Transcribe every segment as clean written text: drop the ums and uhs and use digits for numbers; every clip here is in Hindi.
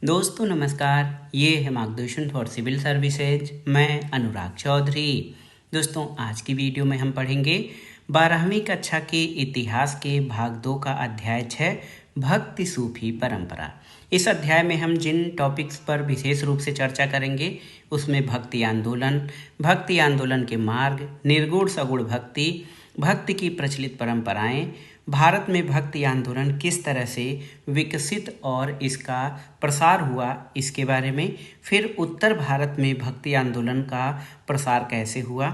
दोस्तों नमस्कार, ये है मार्गदर्शन फॉर सिविल सर्विसेज। मैं अनुराग चौधरी। दोस्तों आज की वीडियो में हम पढ़ेंगे 12वीं कक्षा के इतिहास के भाग 2 का अध्याय 6 भक्ति सूफी परंपरा। इस अध्याय में हम जिन टॉपिक्स पर विशेष रूप से चर्चा करेंगे उसमें भक्ति आंदोलन के मार्ग, निर्गुण सगुण भक्ति, भक्ति की प्रचलित परंपराएं, भारत में भक्ति आंदोलन किस तरह से विकसित और इसका प्रसार हुआ इसके बारे में, फिर उत्तर भारत में भक्ति आंदोलन का प्रसार कैसे हुआ,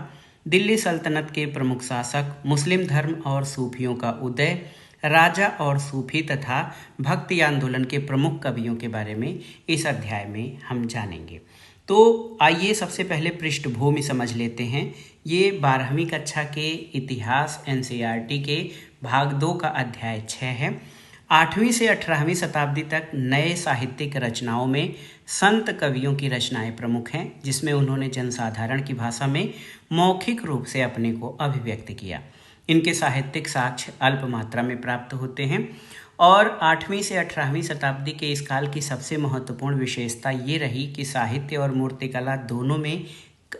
दिल्ली सल्तनत के प्रमुख शासक, मुस्लिम धर्म और सूफियों का उदय, राजा और सूफी तथा भक्ति आंदोलन के प्रमुख कवियों के बारे में इस अध्याय में हम जानेंगे। तो आइए सबसे पहले पृष्ठभूमि समझ लेते हैं। ये 12वीं कक्षा के इतिहास एनसीईआरटी के भाग 2 का अध्याय 6 है। 8वीं से 18वीं शताब्दी तक नए साहित्यिक रचनाओं में संत कवियों की रचनाएं प्रमुख हैं, जिसमें उन्होंने जनसाधारण की भाषा में मौखिक रूप से अपने को अभिव्यक्त किया। इनके साहित्यिक साक्ष्य अल्प मात्रा में प्राप्त होते हैं और 8वीं से 18वीं शताब्दी के इस काल की सबसे महत्वपूर्ण विशेषता ये रही कि साहित्य और मूर्तिकला दोनों में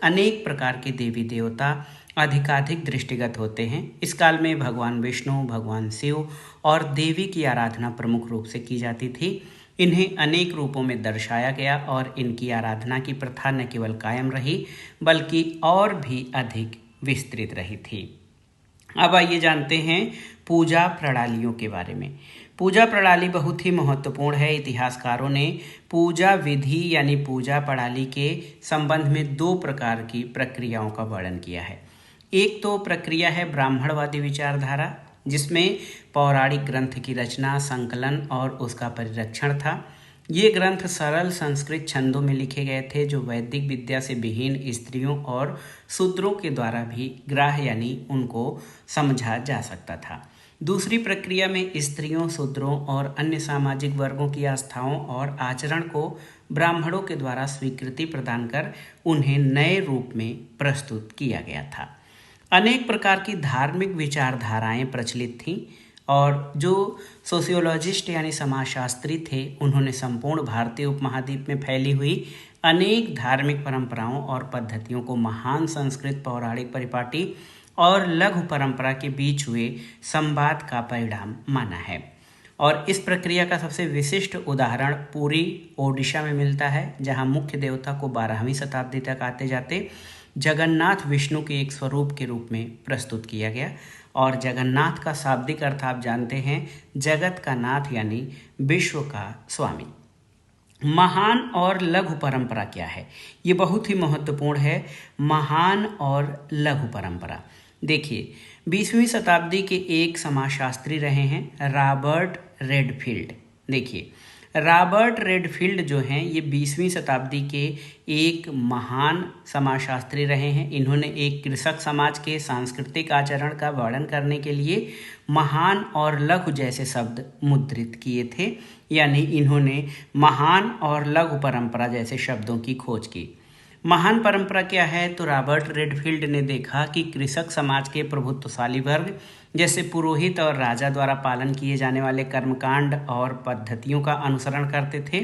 अनेक प्रकार के देवी देवता अधिकाधिक दृष्टिगत होते हैं। इस काल में भगवान विष्णु, भगवान शिव और देवी की आराधना प्रमुख रूप से की जाती थी। इन्हें अनेक रूपों में दर्शाया गया और इनकी आराधना की प्रथा न केवल कायम रही बल्कि और भी अधिक विस्तृत रही थी। अब आइए जानते हैं पूजा प्रणालियों के बारे में। पूजा प्रणाली बहुत ही महत्वपूर्ण है। इतिहासकारों ने पूजा विधि यानी पूजा प्रणाली के संबंध में 2 प्रकार की प्रक्रियाओं का वर्णन किया है। एक तो प्रक्रिया है ब्राह्मणवादी विचारधारा, जिसमें पौराणिक ग्रंथ की रचना, संकलन और उसका परिरक्षण था। ये ग्रंथ सरल संस्कृत छंदों में लिखे गए थे, जो वैदिक विद्या से विहीन स्त्रियों और शूद्रों के द्वारा भी ग्राह्य यानी उनको समझा जा सकता था। दूसरी प्रक्रिया में स्त्रियों, शूद्रों और अन्य सामाजिक वर्गों की आस्थाओं और आचरण को ब्राह्मणों के द्वारा स्वीकृति प्रदान कर उन्हें नए रूप में प्रस्तुत किया गया था। अनेक प्रकार की धार्मिक विचारधाराएं प्रचलित थीं और जो सोशियोलॉजिस्ट यानी समाजशास्त्री थे, उन्होंने संपूर्ण भारतीय उपमहाद्वीप में फैली हुई अनेक धार्मिक परंपराओं और पद्धतियों को महान संस्कृत पौराणिक परिपाटी और लघु परंपरा के बीच हुए संवाद का परिणाम माना है। और इस प्रक्रिया का सबसे विशिष्ट उदाहरण पुरी ओडिशा में मिलता है, जहां मुख्य देवता को 12वीं शताब्दी तक आते जाते जगन्नाथ विष्णु के एक स्वरूप के रूप में प्रस्तुत किया गया। और जगन्नाथ का शाब्दिक अर्थ आप जानते हैं, जगत का नाथ यानी विश्व का स्वामी। महान और लघु परंपरा क्या है? ये बहुत ही महत्वपूर्ण है। महान और लघु परंपरा देखिए, 20वीं शताब्दी के एक समाजशास्त्री रहे हैं रॉबर्ट रेडफील्ड। देखिए, रॉबर्ट रेडफील्ड जो हैं ये 20वीं शताब्दी के एक महान समाजशास्त्री रहे हैं। इन्होंने एक कृषक समाज के सांस्कृतिक आचरण का वर्णन करने के लिए महान और लघु जैसे शब्द मुद्रित किए थे, यानी इन्होंने महान और लघु परंपरा जैसे शब्दों की खोज की। महान परंपरा क्या है? तो रॉबर्ट रेडफील्ड ने देखा कि कृषक समाज के प्रभुत्वशाली वर्ग जैसे पुरोहित और राजा द्वारा पालन किए जाने वाले कर्मकांड और पद्धतियों का अनुसरण करते थे।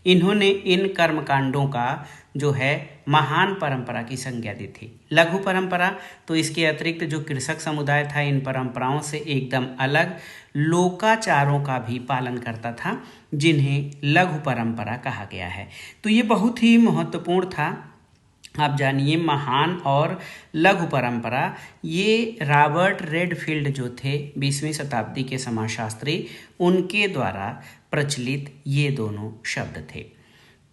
इन्होंने इन कर्मकांडों का जो है महान परंपरा की संज्ञा दी थी। लघु परंपरा तो इसके अतिरिक्त जो कृषक समुदाय था इन परंपराओं से एकदम अलग लोकाचारों का भी पालन करता था, जिन्हें लघु परंपरा कहा गया है। तो ये बहुत ही महत्वपूर्ण था। आप जानिए, महान और लघु परंपरा, ये रॉबर्ट रेडफील्ड जो थे 20वीं शताब्दी के समाजशास्त्री, उनके द्वारा प्रचलित ये दोनों शब्द थे।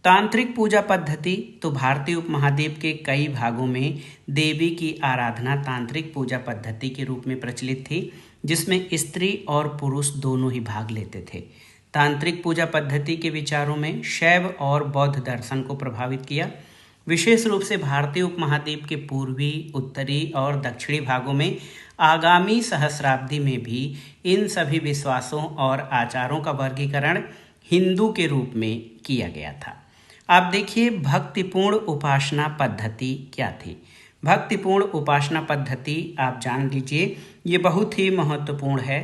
तांत्रिक पूजा पद्धति तो भारतीय उपमहाद्वीप के कई भागों में देवी की आराधना तांत्रिक पूजा पद्धति के रूप में प्रचलित थी, जिसमें स्त्री और पुरुष दोनों ही भाग लेते थे। तांत्रिक पूजा पद्धति के विचारों में शैव और बौद्ध दर्शन को प्रभावित किया। विशेष रूप से भारतीय उपमहाद्वीप के पूर्वी, उत्तरी और दक्षिणी भागों में आगामी सहस्राब्दी में भी इन सभी विश्वासों और आचारों का वर्गीकरण हिंदू के रूप में किया गया था। आप देखिए, भक्तिपूर्ण उपासना पद्धति क्या थी? भक्तिपूर्ण उपासना पद्धति आप जान लीजिए, ये बहुत ही महत्वपूर्ण है।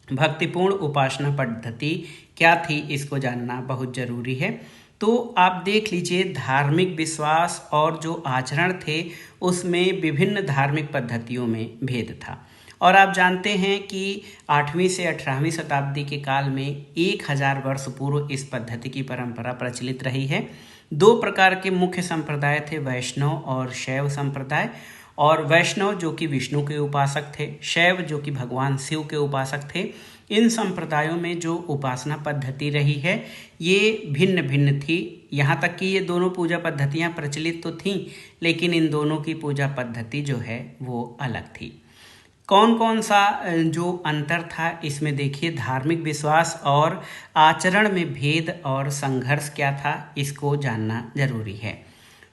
भक्तिपूर्ण उपासना पद्धति क्या थी, इसको जानना बहुत जरूरी है। तो आप देख लीजिए, धार्मिक विश्वास और जो आचरण थे उसमें विभिन्न धार्मिक पद्धतियों में भेद था। और आप जानते हैं कि 8वीं से 18वीं शताब्दी के काल में 1000 वर्ष पूर्व इस पद्धति की परंपरा प्रचलित रही है। दो प्रकार के मुख्य संप्रदाय थे, वैष्णव और शैव संप्रदाय। और वैष्णव जो कि विष्णु के उपासक थे, शैव जो कि भगवान शिव के उपासक थे। इन संप्रदायों में जो उपासना पद्धति रही है ये भिन्न भिन्न थी। यहाँ तक कि ये दोनों पूजा पद्धतियाँ प्रचलित तो थीं, लेकिन इन दोनों की पूजा पद्धति जो है वो अलग थी। कौन कौन सा जो अंतर था इसमें देखिए, धार्मिक विश्वास और आचरण में भेद और संघर्ष क्या था, इसको जानना जरूरी है।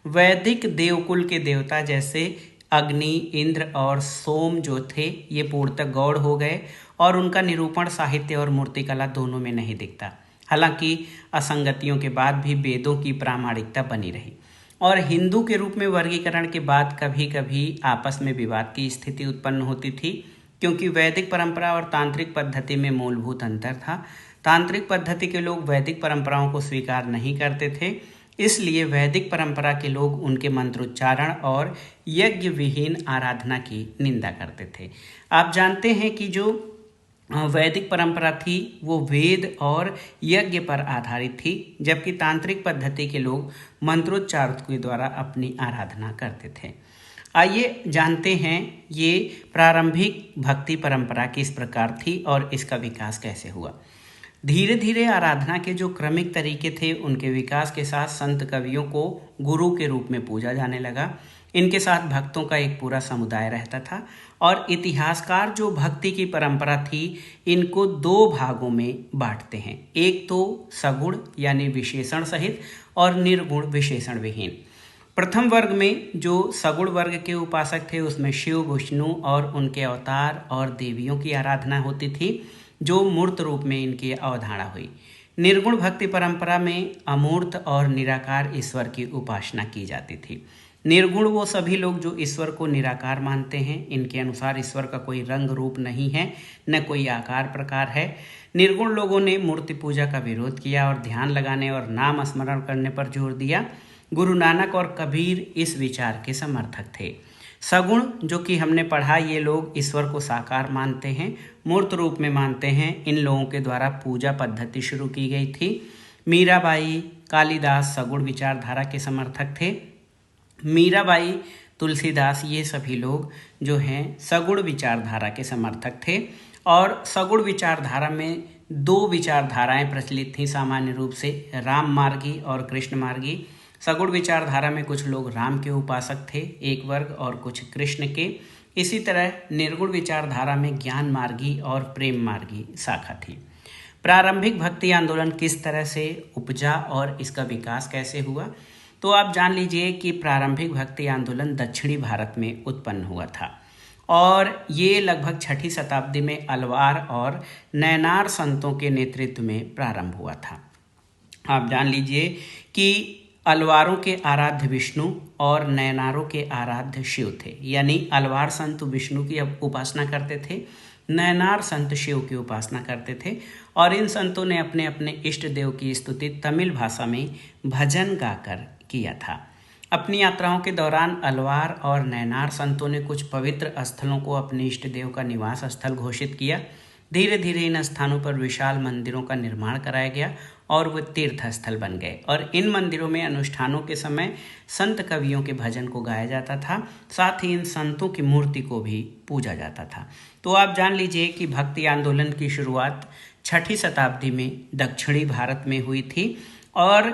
वैदिक देवकुल के देवता जैसे अग्नि, इंद्र और सोम जो थे ये पूर्णतः गौड़ हो गए और उनका निरूपण साहित्य और मूर्तिकला दोनों में नहीं दिखता। हालांकि असंगतियों के बाद भी वेदों की प्रामाणिकता बनी रही। और हिंदू के रूप में वर्गीकरण के बाद कभी कभी आपस में विवाद की स्थिति उत्पन्न होती थी, क्योंकि वैदिक परंपरा और तांत्रिक पद्धति में मूलभूत अंतर था। तांत्रिक पद्धति के लोग वैदिक परंपराओं को स्वीकार नहीं करते थे, इसलिए वैदिक परंपरा के लोग उनके मंत्रोच्चारण और यज्ञ विहीन आराधना की निंदा करते थे। आप जानते हैं कि जो वैदिक परंपरा थी वो वेद और यज्ञ पर आधारित थी, जबकि तांत्रिक पद्धति के लोग मंत्रोच्चार के द्वारा अपनी आराधना करते थे। आइए जानते हैं ये प्रारंभिक भक्ति परंपरा किस प्रकार थी और इसका विकास कैसे हुआ। धीरे धीरे आराधना के जो क्रमिक तरीके थे उनके विकास के साथ संत कवियों को गुरु के रूप में पूजा जाने लगा। इनके साथ भक्तों का एक पूरा समुदाय रहता था और इतिहासकार जो भक्ति की परंपरा थी इनको दो भागों में बांटते हैं। एक तो सगुण यानी विशेषण सहित और निर्गुण विशेषण विहीन। प्रथम वर्ग में जो सगुण वर्ग के उपासक थे उसमें शिव, विष्णु और उनके अवतार और देवियों की आराधना होती थी, जो मूर्त रूप में इनकी अवधारणा हुई। निर्गुण भक्ति परंपरा में अमूर्त और निराकार ईश्वर की उपासना की जाती थी। निर्गुण वो सभी लोग जो ईश्वर को निराकार मानते हैं। इनके अनुसार ईश्वर का कोई रंग रूप नहीं है, न कोई आकार प्रकार है। निर्गुण लोगों ने मूर्ति पूजा का विरोध किया और ध्यान लगाने और नाम स्मरण करने पर जोर दिया। गुरु नानक और कबीर इस विचार के समर्थक थे। सगुण जो कि हमने पढ़ा, ये लोग ईश्वर को साकार मानते हैं, मूर्त रूप में मानते हैं। इन लोगों के द्वारा पूजा पद्धति शुरू की गई थी। मीराबाई, कालिदास सगुण विचारधारा के समर्थक थे। मीराबाई, तुलसीदास, ये सभी लोग जो हैं सगुण विचारधारा के समर्थक थे। और सगुण विचारधारा में दो विचारधाराएं प्रचलित थीं सामान्य रूप से, राम मार्गी और कृष्ण मार्गी। सगुण विचारधारा में कुछ लोग राम के उपासक थे एक वर्ग और कुछ कृष्ण के। इसी तरह निर्गुण विचारधारा में ज्ञान मार्गी और प्रेम मार्गी शाखा थी। प्रारंभिक भक्ति आंदोलन किस तरह से उपजा और इसका विकास कैसे हुआ, तो आप जान लीजिए कि प्रारंभिक भक्ति आंदोलन दक्षिणी भारत में उत्पन्न हुआ था और ये लगभग 6ठी शताब्दी में अलवार और नैनार संतों के नेतृत्व में प्रारंभ हुआ था। आप जान लीजिए कि अलवारों के आराध्य विष्णु और नैनारों के आराध्य शिव थे। यानी अलवार संत विष्णु की उपासना करते थे, नैनार संत शिव की उपासना करते थे। और इन संतों ने अपने अपने इष्ट देव की स्तुति तमिल भाषा में भजन गाकर किया था। अपनी यात्राओं के दौरान अलवार और नैनार संतों ने कुछ पवित्र स्थलों को अपने इष्ट देव का निवास स्थल घोषित किया। धीरे धीरे इन स्थानों पर विशाल मंदिरों का निर्माण कराया गया और वे तीर्थ स्थल बन गए। और इन मंदिरों में अनुष्ठानों के समय संत कवियों के भजन को गाया जाता था, साथ ही इन संतों की मूर्ति को भी पूजा जाता था। तो आप जान लीजिए कि भक्ति आंदोलन की शुरुआत 6ठी शताब्दी में दक्षिणी भारत में हुई थी और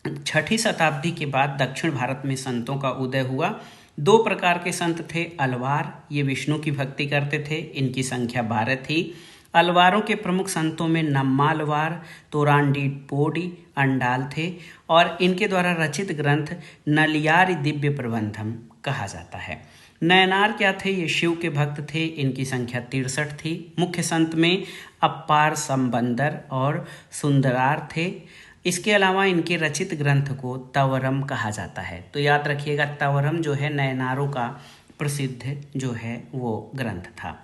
6ठी शताब्दी के बाद दक्षिण भारत में संतों का उदय हुआ। दो प्रकार के संत थे। अलवार, ये विष्णु की भक्ति करते थे, इनकी संख्या 12 थी। अलवारों के प्रमुख संतों में नम्मालवार, तोरांडीट पोडी, अंडाल थे और इनके द्वारा रचित ग्रंथ नलियारी दिव्य प्रबंधम कहा जाता है। नैनार क्या थे, ये शिव के भक्त थे, इनकी संख्या 63 थी। मुख्य संत में अप्पार संबंदर और सुंदरार थे। इसके अलावा इनके रचित ग्रंथ को तवरम कहा जाता है। तो याद रखिएगा, तवरम जो है नैनारों का प्रसिद्ध जो है वो ग्रंथ था।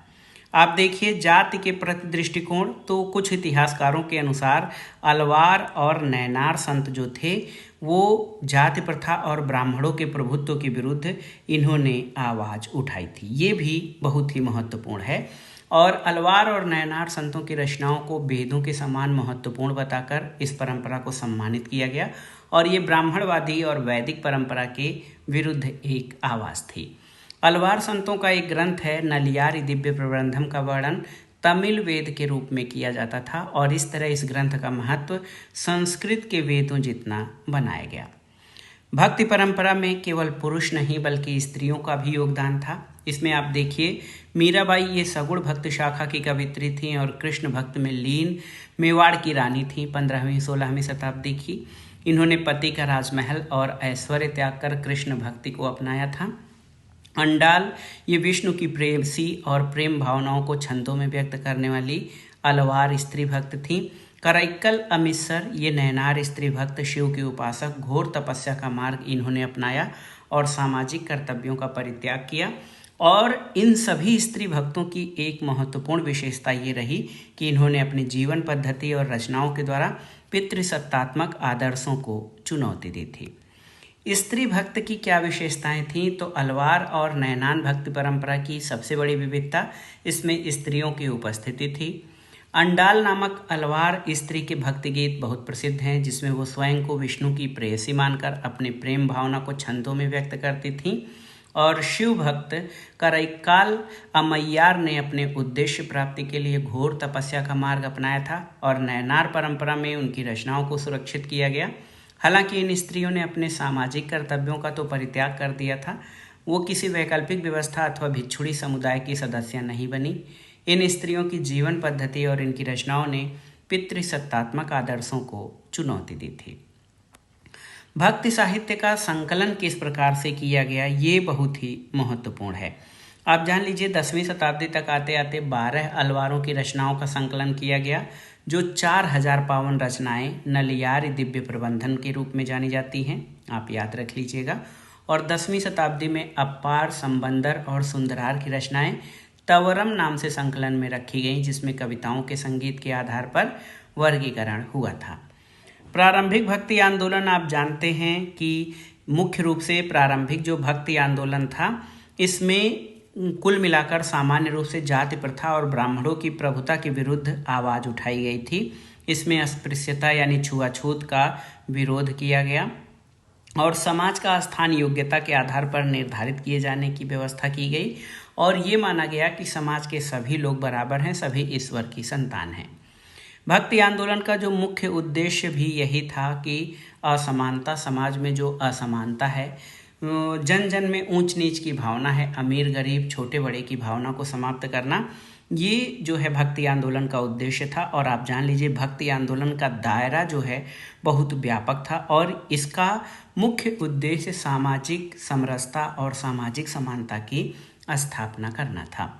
आप देखिए जाति के प्रति दृष्टिकोण, तो कुछ इतिहासकारों के अनुसार अलवार और नैनार संत जो थे वो जाति प्रथा और ब्राह्मणों के प्रभुत्व के विरुद्ध इन्होंने आवाज़ उठाई थी। ये भी बहुत ही महत्वपूर्ण है। और अलवार और नैनार संतों की रचनाओं को वेदों के समान महत्वपूर्ण बताकर इस परंपरा को सम्मानित किया गया और ये ब्राह्मणवादी और वैदिक परंपरा के विरुद्ध एक आवाज़ थी। अलवार संतों का एक ग्रंथ है नलियारी दिव्य प्रबंधम का वर्णन तमिल वेद के रूप में किया जाता था और इस तरह इस ग्रंथ का महत्व संस्कृत के वेदों जितना बनाया गया। भक्ति परंपरा में केवल पुरुष नहीं बल्कि स्त्रियों का भी योगदान था। इसमें आप देखिए मीराबाई ये सगुण भक्त शाखा की कवित्री थी और कृष्ण भक्त में लीन मेवाड़ की रानी थी 15वीं-16वीं शताब्दी की। इन्होंने पति का राजमहल और ऐश्वर्य त्याग कर कृष्ण भक्ति को अपनाया था। अंडाल ये विष्णु की प्रेयसी और प्रेम भावनाओं को छंदों में व्यक्त करने वाली अलवार स्त्री भक्त थी। कराइक्कल अमिसर ये नैनार स्त्री भक्त शिव के उपासक घोर तपस्या का मार्ग इन्होंने अपनाया और सामाजिक कर्तव्यों का परित्याग किया। और इन सभी स्त्री भक्तों की एक महत्वपूर्ण विशेषता ये रही कि इन्होंने अपनी जीवन पद्धति और रचनाओं के द्वारा पितृसत्तात्मक आदर्शों को चुनौती दी थी। स्त्री भक्त की क्या विशेषताएं थीं, तो अलवार और नैनान भक्ति परंपरा की सबसे बड़ी विविधता इसमें स्त्रियों की उपस्थिति थी। अंडाल नामक अलवार स्त्री के भक्ति गीत बहुत प्रसिद्ध हैं जिसमें वो स्वयं को विष्णु की प्रेयसी मानकर अपनी प्रेम भावना को छंदों में व्यक्त करती थीं। और शिव भक्त कराइक्काल अम्मैयार ने अपने उद्देश्य प्राप्ति के लिए घोर तपस्या का मार्ग अपनाया था और नैनार परंपरा में उनकी रचनाओं को सुरक्षित किया गया। हालांकि इन स्त्रियों ने अपने सामाजिक कर्तव्यों का तो परित्याग कर दिया था, वो किसी वैकल्पिक व्यवस्था अथवा भिक्षुणी समुदाय की सदस्य नहीं बनी। इन स्त्रियों की जीवन पद्धति और इनकी रचनाओं ने पितृसत्तात्मक आदर्शों को चुनौती दी थी। भक्ति साहित्य का संकलन किस प्रकार से किया गया ये बहुत ही महत्वपूर्ण है। आप जान लीजिए 10वीं शताब्दी तक आते आते 12 अलवारों की रचनाओं का संकलन किया गया जो 4000 पावन रचनाएं नलियारी दिव्य प्रबंधन के रूप में जानी जाती हैं, आप याद रख लीजिएगा। और 10वीं शताब्दी में अपार, संबंदर और सुंदरार की रचनाएं तवरम नाम से संकलन में रखी गईं जिसमें कविताओं के संगीत के आधार पर वर्गीकरण हुआ था। प्रारंभिक भक्ति आंदोलन आप जानते हैं कि मुख्य रूप से प्रारंभिक जो भक्ति आंदोलन था इसमें कुल मिलाकर सामान्य रूप से जाति प्रथा और ब्राह्मणों की प्रभुता के विरुद्ध आवाज़ उठाई गई थी। इसमें अस्पृश्यता यानी छुआछूत का विरोध किया गया और समाज का स्थान योग्यता के आधार पर निर्धारित किए जाने की व्यवस्था की गई और ये माना गया कि समाज के सभी लोग बराबर हैं, सभी ईश्वर की संतान हैं। भक्ति आंदोलन का जो मुख्य उद्देश्य भी यही था कि असमानता, समाज में जो असमानता है, जन जन में ऊंच नीच की भावना है, अमीर गरीब छोटे बड़े की भावना को समाप्त करना, ये जो है भक्ति आंदोलन का उद्देश्य था। और आप जान लीजिए भक्ति आंदोलन का दायरा जो है बहुत व्यापक था और इसका मुख्य उद्देश्य सामाजिक समरसता और सामाजिक समानता की स्थापना करना था।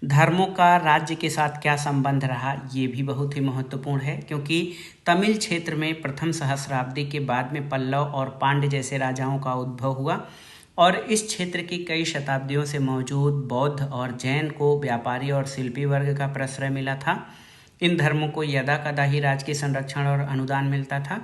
धर्मों का राज्य के साथ क्या संबंध रहा ये भी बहुत ही महत्वपूर्ण है क्योंकि तमिल क्षेत्र में प्रथम सहस्राब्दी के बाद में पल्लव और पांड्य जैसे राजाओं का उद्भव हुआ और इस क्षेत्र की कई शताब्दियों से मौजूद बौद्ध और जैन को व्यापारी और शिल्पी वर्ग का प्रश्रय मिला था। इन धर्मों को यदा कदा ही राज के संरक्षण और अनुदान मिलता था।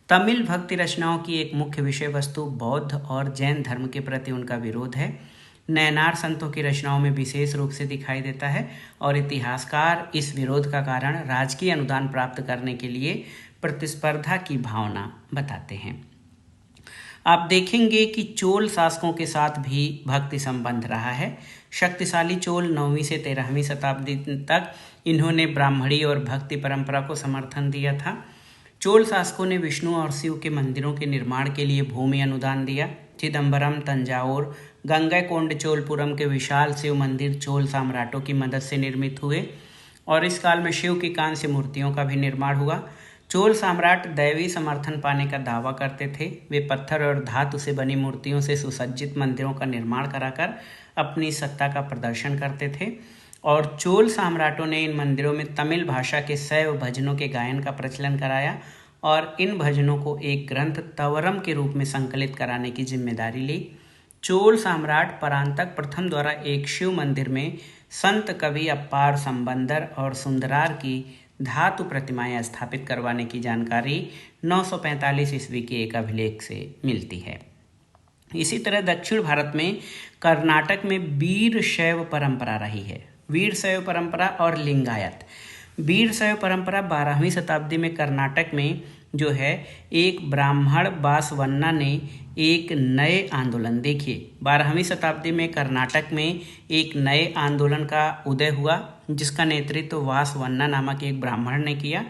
तमिल भक्ति रचनाओं की एक मुख्य विषय वस्तु बौद्ध और जैन धर्म के प्रति उनका विरोध है। नैनार संतों की रचनाओं में विशेष रूप से दिखाई देता है और इतिहासकार इस विरोध का कारण राजकीय अनुदान प्राप्त करने के लिए प्रतिस्पर्धा की भावना बताते हैं। आप देखेंगे कि चोल शासकों के साथ भी भक्ति संबंध रहा है। शक्तिशाली चोल 9वीं से 13वीं शताब्दी तक इन्होंने ब्राह्मणी और भक्ति परंपरा को समर्थन दिया था। चोल शासकों ने विष्णु और शिव के मंदिरों के निर्माण के लिए भूमि अनुदान दिया। चिदम्बरम, तंजावुर, गंगैकोंडचोलपुरम के विशाल शिव मंदिर चोल सम्राटों की मदद से निर्मित हुए और इस काल में शिव की कांस्य मूर्तियों का भी निर्माण हुआ। चोल सम्राट दैवी समर्थन पाने का दावा करते थे। वे पत्थर और धातु से बनी मूर्तियों से सुसज्जित मंदिरों का निर्माण कराकर अपनी सत्ता का प्रदर्शन करते थे और चोल सम्राटों ने इन मंदिरों में तमिल भाषा के शैव भजनों के गायन का प्रचलन कराया और इन भजनों को एक ग्रंथ तवरम के रूप में संकलित कराने की जिम्मेदारी ली। चोल सम्राट परांतक प्रथम द्वारा एक शिव मंदिर में संत कवि अप्पार संबंदर और सुंदरार की धातु प्रतिमाएं स्थापित करवाने की जानकारी 945 ईस्वी के एक अभिलेख से मिलती है। इसी तरह दक्षिण भारत में कर्नाटक में वीर शैव परंपरा रही है। वीर शैव परंपरा और लिंगायत। वीर शैव परंपरा 12वीं शताब्दी में कर्नाटक में जो है एक ब्राह्मण बासवन्ना ने एक नए आंदोलन, देखिए 12वीं शताब्दी में कर्नाटक में एक नए आंदोलन का उदय हुआ जिसका नेतृत्व वासवन्ना नामक एक ब्राह्मण ने किया।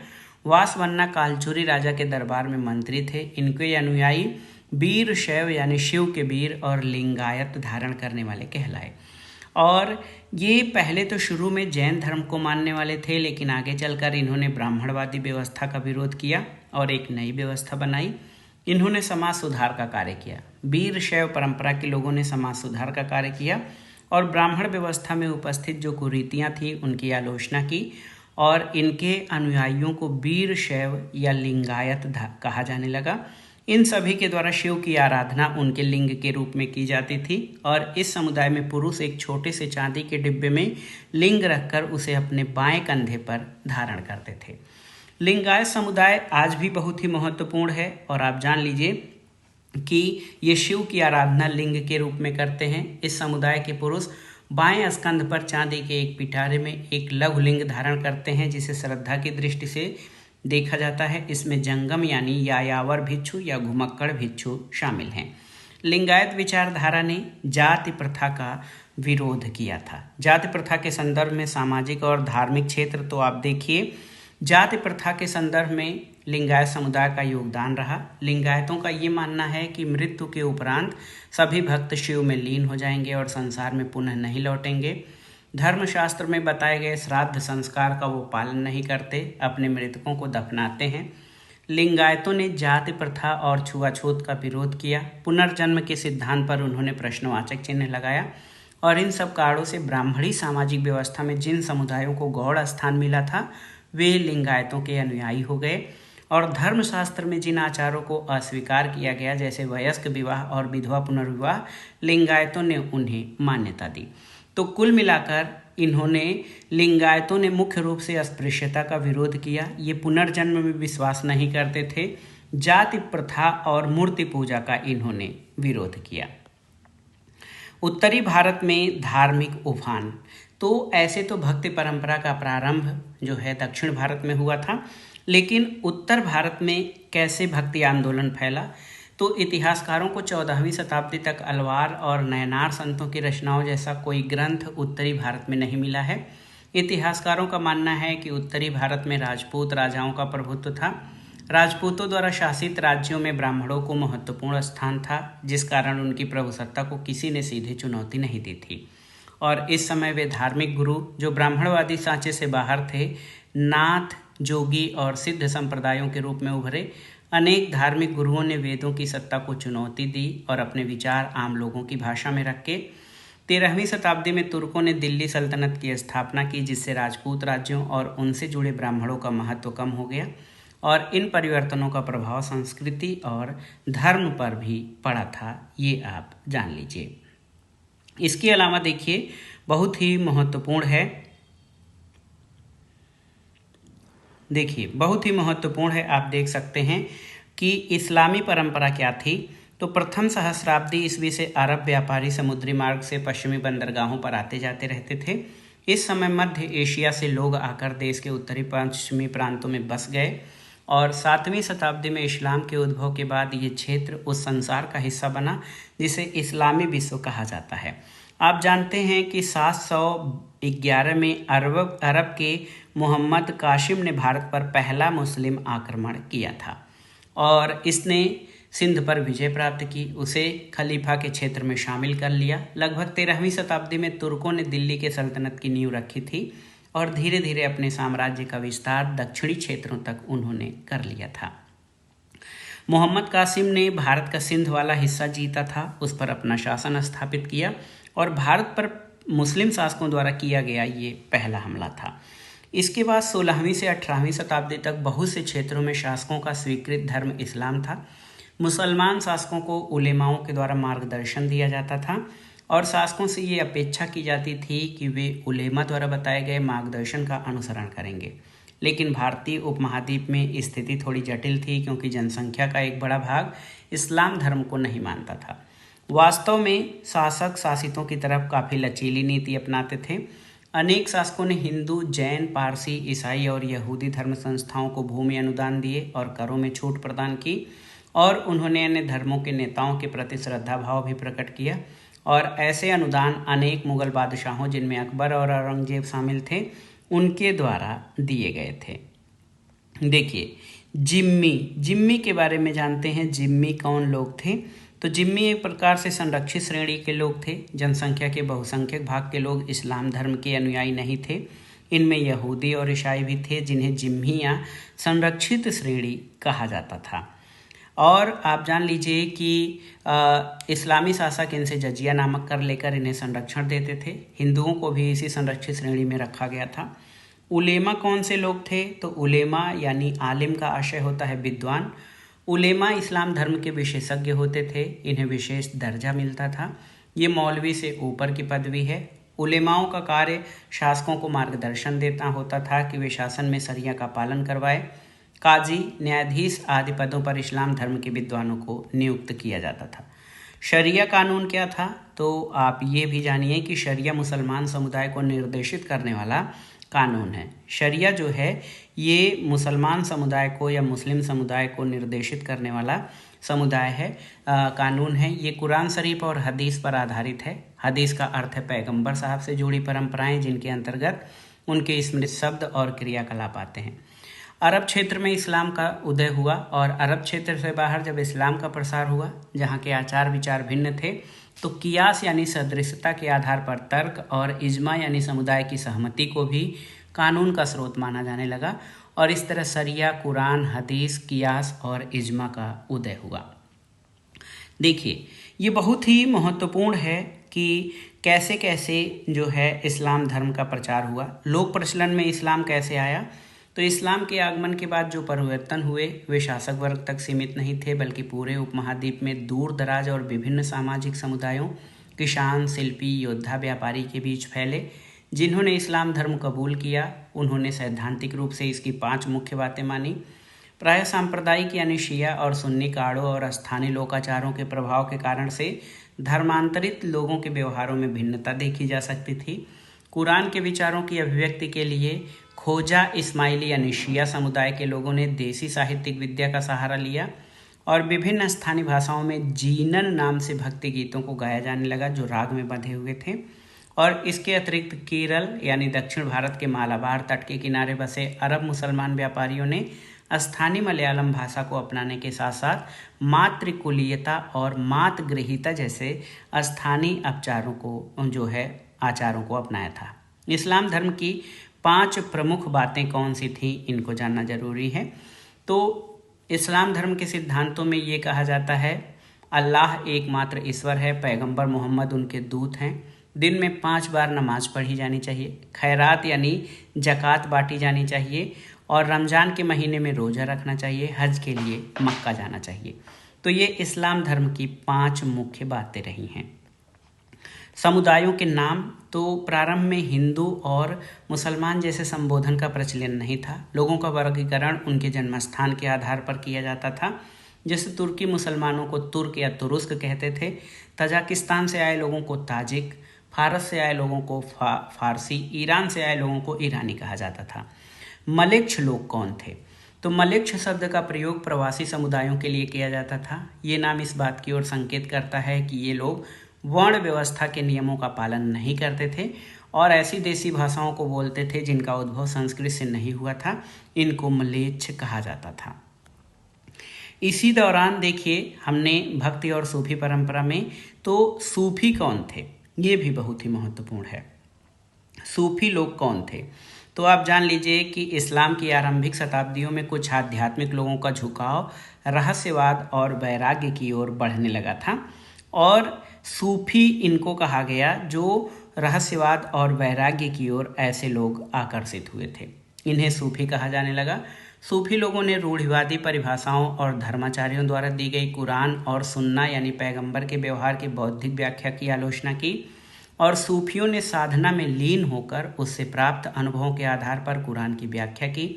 वासवन्ना कालचुरी राजा के दरबार में मंत्री थे। इनके अनुयायी वीर शैव यानी शिव के वीर और लिंगायत धारण करने वाले कहलाए। और ये पहले तो शुरू में जैन धर्म को मानने वाले थे, लेकिन आगे चलकर इन्होंने ब्राह्मणवादी व्यवस्था का विरोध किया और एक नई व्यवस्था बनाई। इन्होंने समाज सुधार का कार्य किया। वीर शैव परंपरा के लोगों ने समाज सुधार का कार्य किया और ब्राह्मण व्यवस्था में उपस्थित जो कुरीतियाँ थी उनकी आलोचना की और इनके अनुयायियों को वीर शैव या लिंगायत कहा जाने लगा। इन सभी के द्वारा शिव की आराधना उनके लिंग के रूप में की जाती थी और इस समुदाय में पुरुष एक छोटे से चांदी के डिब्बे में लिंग रखकर उसे अपने बाएं कंधे पर धारण करते थे। लिंगायत समुदाय आज भी बहुत ही महत्वपूर्ण है और आप जान लीजिए कि ये शिव की आराधना लिंग के रूप में करते हैं। इस समुदाय के पुरुष बाएं स्कंध पर चांदी के एक पिटारे में एक लघु लिंग धारण करते हैं जिसे श्रद्धा की दृष्टि से देखा जाता है। इसमें जंगम यानी यायावर भिक्षु या घुमक्कड़ भिक्षु शामिल हैं। लिंगायत विचारधारा ने जाति प्रथा का विरोध किया था। जाति प्रथा के संदर्भ में सामाजिक और धार्मिक क्षेत्र तो आप देखिए, जाति प्रथा के संदर्भ में लिंगायत समुदाय का योगदान रहा। लिंगायतों का ये मानना है कि मृत्यु के उपरांत सभी भक्त शिव में लीन हो जाएंगे और संसार में पुनः नहीं लौटेंगे। धर्मशास्त्र में बताए गए श्राद्ध संस्कार का वो पालन नहीं करते, अपने मृतकों को दफनाते हैं। लिंगायतों ने जाति प्रथा और छुआछूत का विरोध किया। पुनर्जन्म के सिद्धांत पर उन्होंने प्रश्नवाचक चिन्ह लगाया और इन सब कारणों से ब्राह्मणी सामाजिक व्यवस्था में जिन समुदायों को गौड़ स्थान मिला था वे लिंगायतों के अनुयायी हो गए और धर्मशास्त्र में जिन आचारों को अस्वीकार किया गया जैसे वयस्क विवाह और विधवा पुनर्विवाह, लिंगायतों ने उन्हें मान्यता दी। तो कुल मिलाकर लिंगायतों ने मुख्य रूप से अस्पृश्यता का विरोध किया। ये पुनर्जन्म में विश्वास नहीं करते थे। जाति प्रथा और मूर्ति पूजा का इन्होंने विरोध किया। उत्तरी भारत में धार्मिक उफान। तो ऐसे तो भक्ति परंपरा का प्रारंभ जो है दक्षिण भारत में हुआ था, लेकिन उत्तर भारत में कैसे भक्ति आंदोलन फैला, तो इतिहासकारों को 14वीं शताब्दी तक अलवार और नयनार संतों की रचनाओं जैसा कोई ग्रंथ उत्तरी भारत में नहीं मिला है। इतिहासकारों का मानना है कि उत्तरी भारत में राजपूत राजाओं का प्रभुत्व था। राजपूतों द्वारा शासित राज्यों में ब्राह्मणों को महत्वपूर्ण स्थान था, जिस कारण उनकी प्रभुसत्ता को किसी ने सीधे चुनौती नहीं दी थी। और इस समय वे धार्मिक गुरु जो ब्राह्मणवादी सांचे से बाहर थे, नाथ, जोगी और सिद्ध संप्रदायों के रूप में उभरे। अनेक धार्मिक गुरुओं ने वेदों की सत्ता को चुनौती दी और अपने विचार आम लोगों की भाषा में रखे। 13वीं शताब्दी में तुर्कों ने दिल्ली सल्तनत की स्थापना की, जिससे राजपूत राज्यों और उनसे जुड़े ब्राह्मणों का महत्व कम हो गया और इन परिवर्तनों का प्रभाव संस्कृति और धर्म पर भी पड़ा था, ये आप जान लीजिए। इसके अलावा देखिए बहुत ही महत्वपूर्ण है, आप देख सकते हैं कि इस्लामी परंपरा क्या थी। तो प्रथम सहस्राब्दी ईस्वी से अरब व्यापारी समुद्री मार्ग से पश्चिमी बंदरगाहों पर आते जाते रहते थे। इस समय मध्य एशिया से लोग आकर देश के उत्तरी पश्चिमी प्रांतों में बस गए और 7वीं शताब्दी में इस्लाम के उद्भव के बाद ये क्षेत्र उस संसार का हिस्सा बना जिसे इस्लामी विश्व कहा जाता है। आप जानते हैं कि 711 में अरब के मोहम्मद कासिम ने भारत पर पहला मुस्लिम आक्रमण किया था और इसने सिंध पर विजय प्राप्त की, उसे खलीफा के क्षेत्र में शामिल कर लिया। लगभग 13वीं शताब्दी में तुर्कों ने दिल्ली के सल्तनत की नींव रखी थी और धीरे धीरे अपने साम्राज्य का विस्तार दक्षिणी क्षेत्रों तक उन्होंने कर लिया था। मोहम्मद कासिम ने भारत का सिंध वाला हिस्सा जीता था, उस पर अपना शासन स्थापित किया और भारत पर मुस्लिम शासकों द्वारा किया गया ये पहला हमला था। इसके बाद 16वीं से 18वीं शताब्दी तक बहुत से क्षेत्रों में शासकों का स्वीकृत धर्म इस्लाम था। मुसलमान शासकों को उलेमाओं के द्वारा मार्गदर्शन दिया जाता था और शासकों से ये अपेक्षा की जाती थी कि वे उलेमा द्वारा बताए गए मार्गदर्शन का अनुसरण करेंगे। लेकिन भारतीय उपमहाद्वीप में स्थिति थोड़ी जटिल थी, क्योंकि जनसंख्या का एक बड़ा भाग इस्लाम धर्म को नहीं मानता था। वास्तव में शासक शासितों की तरफ काफ़ी लचीली नीति अपनाते थे। अनेक शासकों ने हिंदू, जैन, पारसी, ईसाई और यहूदी धर्म संस्थाओं को भूमि अनुदान दिए और करों में छूट प्रदान की, और उन्होंने अन्य धर्मों के नेताओं के प्रति श्रद्धा भाव भी प्रकट किया। और ऐसे अनुदान अनेक मुगल बादशाहों, जिनमें अकबर और औरंगजेब शामिल थे, उनके द्वारा दिए गए थे। देखिए, जिम्मी के बारे में जानते हैं। जिम्मी कौन लोग थे? तो जिम्मी एक प्रकार से संरक्षित श्रेणी के लोग थे। जनसंख्या के बहुसंख्यक भाग के लोग इस्लाम धर्म के अनुयायी नहीं थे। इनमें यहूदी और ईसाई भी थे, जिन्हें जिम्मी या संरक्षित श्रेणी कहा जाता था। और आप जान लीजिए कि इस्लामी शासक इनसे जजिया नामक कर लेकर इन्हें संरक्षण देते थे। हिंदुओं को भी इसी संरक्षित श्रेणी में रखा गया था। उलेमा कौन से लोग थे? तो उलेमा यानी आलिम का आशय होता है विद्वान। उलेमा इस्लाम धर्म के विशेषज्ञ होते थे। इन्हें विशेष दर्जा मिलता था। ये मौलवी से ऊपर की पदवी है। उलेमाओं का कार्य शासकों को मार्गदर्शन देना होता था कि वे शासन में शरिया का पालन करवाए। काजी, न्यायाधीश आदि पदों पर इस्लाम धर्म के विद्वानों को नियुक्त किया जाता था। शरिया कानून क्या था? तो आप ये भी जानिए कि शरिया मुसलमान समुदाय को निर्देशित करने वाला कानून है। शरिया जो है ये मुसलमान समुदाय को या मुस्लिम समुदाय को निर्देशित करने वाला समुदाय है, कानून है। ये कुरान शरीफ और हदीस पर आधारित है। हदीस का अर्थ है पैगंबर साहब से जुड़ी परंपराएं, जिनके अंतर्गत उनके स्मृत शब्द और क्रियाकलाप आते हैं। अरब क्षेत्र में इस्लाम का उदय हुआ और अरब क्षेत्र से बाहर जब इस्लाम का प्रसार हुआ, जहाँ के आचार विचार भिन्न थे, तो कियास यानी सदृशता के आधार पर तर्क और इज्मा यानी समुदाय की सहमति को भी कानून का स्रोत माना जाने लगा। और इस तरह शरिया, कुरान, हदीस, कियास और इज्मा का उदय हुआ। देखिए, ये बहुत ही महत्वपूर्ण है कि कैसे कैसे जो है इस्लाम धर्म का प्रचार हुआ। लोक प्रचलन में इस्लाम कैसे आया? तो इस्लाम के आगमन के बाद जो परिवर्तन हुए वे शासक वर्ग तक सीमित नहीं थे, बल्कि पूरे उपमहाद्वीप में दूर दराज और विभिन्न सामाजिक समुदायों, किसान, शिल्पी, योद्धा, व्यापारी के बीच फैले। जिन्होंने इस्लाम धर्म कबूल किया उन्होंने सैद्धांतिक रूप से इसकी 5 मुख्य बातें मानी। प्रायः सांप्रदायिक यानी शिया और सुन्नी काड़ों और स्थानीय लोकाचारों के प्रभाव के कारण से धर्मांतरित लोगों के व्यवहारों में भिन्नता देखी जा सकती थी। कुरान के विचारों की अभिव्यक्ति के लिए खोजा इस्माइली यानी शिया समुदाय के लोगों ने देसी साहित्यिक विद्या का सहारा लिया और विभिन्न स्थानीय भाषाओं में जीनन नाम से भक्ति गीतों को गाया जाने लगा, जो राग में बंधे हुए थे। और इसके अतिरिक्त केरल यानी दक्षिण भारत के मालाबार तट के किनारे बसे अरब मुसलमान व्यापारियों ने स्थानीय मलयालम भाषा को अपनाने के साथ साथ मातृकुलीयता और मातगृहिता जैसे स्थानीय आचारों को अपनाया था। इस्लाम धर्म की 5 प्रमुख बातें कौन सी थी, इनको जानना जरूरी है। तो इस्लाम धर्म के सिद्धांतों में ये कहा जाता है अल्लाह एकमात्र ईश्वर है, पैगंबर मोहम्मद उनके दूत हैं, दिन में 5 बार नमाज पढ़ी जानी चाहिए, खैरात यानी जक़ात बांटी जानी चाहिए और रमज़ान के महीने में रोज़ा रखना चाहिए, हज के लिए मक्का जाना चाहिए। तो ये इस्लाम धर्म की 5 मुख्य बातें रही हैं। समुदायों के नाम, तो प्रारंभ में हिंदू और मुसलमान जैसे संबोधन का प्रचलन नहीं था। लोगों का वर्गीकरण उनके जन्मस्थान के आधार पर किया जाता था। जैसे तुर्की मुसलमानों को तुर्क या तुरुस्क कहते थे, तजाकिस्तान से आए लोगों को ताजिक, फारस से आए लोगों को फारसी, ईरान से आए लोगों को ईरानी कहा जाता था। मलेच्छ लोग कौन थे? तो मलेच्छ शब्द का प्रयोग प्रवासी समुदायों के लिए किया जाता था। ये नाम इस बात की ओर संकेत करता है कि ये लोग वर्ण व्यवस्था के नियमों का पालन नहीं करते थे और ऐसी देसी भाषाओं को बोलते थे जिनका उद्भव संस्कृत से नहीं हुआ था। इनको मलेच्छ कहा जाता था। इसी दौरान देखिए हमने भक्ति और सूफी परंपरा में, तो सूफी कौन थे ये भी बहुत ही महत्वपूर्ण है। सूफी लोग कौन थे? तो आप जान लीजिए कि इस्लाम की आरंभिक शताब्दियों में कुछ आध्यात्मिक लोगों का झुकाव रहस्यवाद और वैराग्य की ओर बढ़ने लगा था और सूफी इनको कहा गया जो रहस्यवाद और वैराग्य की ओर ऐसे लोग आकर्षित हुए थे। इन्हें सूफी कहा जाने लगा। सूफी लोगों ने रूढ़िवादी परिभाषाओं और धर्माचार्यों द्वारा दी गई कुरान और सुन्ना यानी पैगंबर के व्यवहार की बौद्धिक व्याख्या की आलोचना की, और सूफियों ने साधना में लीन होकर उससे प्राप्त अनुभवों के आधार पर कुरान की व्याख्या की,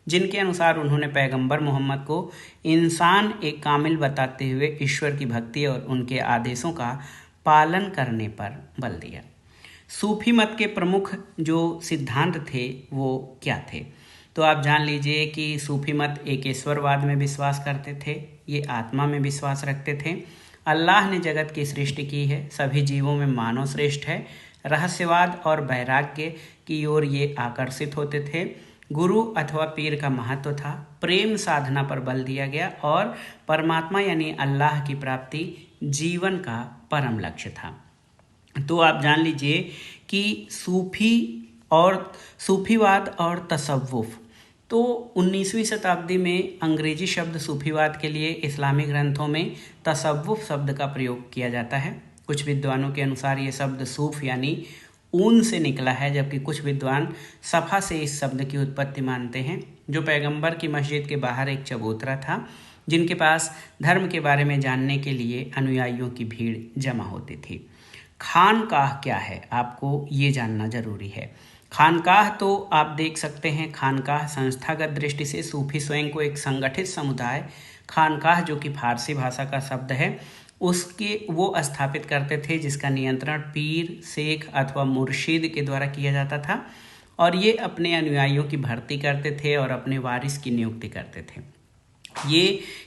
जिनके अनुसार उन्होंने पैगंबर मोहम्मद को इंसान एक कामिल बताते हुए ईश्वर की भक्ति और उनके आदेशों का पालन करने पर बल दिया। सूफी मत के प्रमुख जो सिद्धांत थे वो क्या थे, तो आप जान लीजिए कि सूफी मत एक ईश्वरवाद में विश्वास करते थे, ये आत्मा में विश्वास रखते थे, अल्लाह ने जगत की सृष्टि की है, सभी जीवों में मानव श्रेष्ठ है, रहस्यवाद और वैराग्य की ओर ये आकर्षित होते थे, गुरु अथवा पीर का महत्व था, प्रेम साधना पर बल दिया गया और परमात्मा यानी अल्लाह की प्राप्ति जीवन का परम लक्ष्य था। तो आप जान लीजिए कि सूफीवाद और तसव्वुफ, तो 19वीं शताब्दी में अंग्रेजी शब्द सूफीवाद के लिए इस्लामी ग्रंथों में तसव्वुफ शब्द का प्रयोग किया जाता है। कुछ विद्वानों के अनुसार ये शब्द सूफ यानी ऊन से निकला है, जबकि कुछ विद्वान सफ़ा से इस शब्द की उत्पत्ति मानते हैं, जो पैगंबर की मस्जिद के बाहर एक चबूतरा था जिनके पास धर्म के बारे में जानने के लिए अनुयायियों की भीड़ जमा होती थी। खानकाह क्या है, आपको ये जानना जरूरी है। खानकाह तो आप देख सकते हैं, खानकाह संस्थागत दृष्टि से सूफी स्वयं को एक संगठित समुदाय, खानकाह जो कि फारसी भाषा का शब्द है, उसके वो स्थापित करते थे जिसका नियंत्रण पीर, शेख अथवा मुर्शिद के द्वारा किया जाता था, और ये अपने अनुयायियों की भर्ती करते थे और अपने वारिस की नियुक्ति करते थे। ये